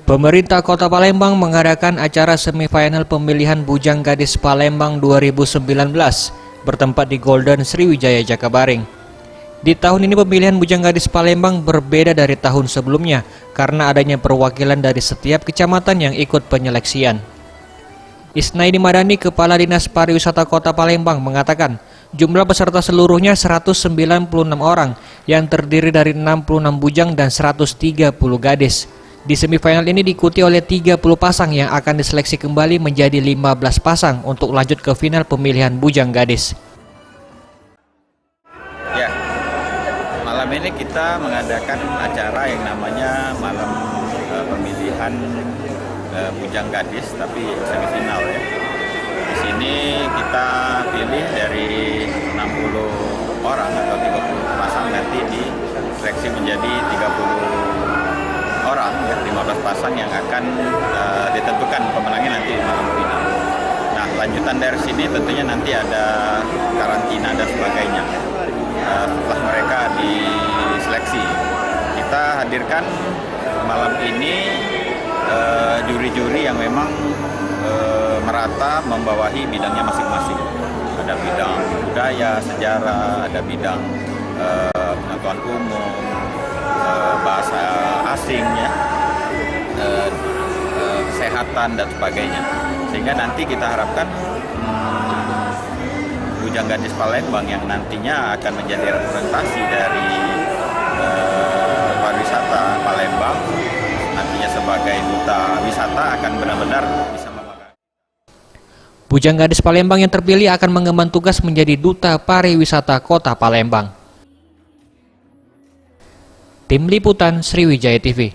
Pemerintah Kota Palembang mengadakan acara semifinal pemilihan Bujang Gadis Palembang 2019 bertempat di Golden Sriwijaya Jakabaring. Di tahun ini pemilihan Bujang Gadis Palembang berbeda dari tahun sebelumnya karena adanya perwakilan dari setiap kecamatan yang ikut penyeleksian. Isnaidi Madani, Kepala Dinas Pariwisata Kota Palembang, mengatakan jumlah peserta seluruhnya 196 orang yang terdiri dari 66 bujang dan 130 gadis. Di semifinal ini diikuti oleh 30 pasang yang akan diseleksi kembali menjadi 15 pasang untuk lanjut ke final pemilihan bujang gadis. Ya, malam ini kita mengadakan acara yang namanya malam pemilihan bujang gadis, tapi semifinal ya. Di sini kita pilih dari 60 orang atau 30 pasang, nanti diseleksi menjadi 30 orang ya, 15 pasang yang akan ditentukan pemenangnya nanti di malam final. Nah, lanjutan dari sini tentunya nanti ada karantina dan sebagainya. Setelah mereka diseleksi, kita hadirkan malam ini juri-juri yang memang merata membawahi bidangnya masing-masing. Ada bidang budaya, sejarah, ada bidang pengetahuan umum, bahasa asing ya, kesehatan dan sebagainya. Sehingga nanti kita harapkan Bujang Gadis Palembang yang nantinya akan menjadi representasi dari pariwisata Palembang, nantinya sebagai duta wisata, akan benar-benar bisa membanggakan. Bujang Gadis Palembang yang terpilih akan mengemban tugas menjadi duta pariwisata Kota Palembang. Tim Liputan Sriwijaya TV.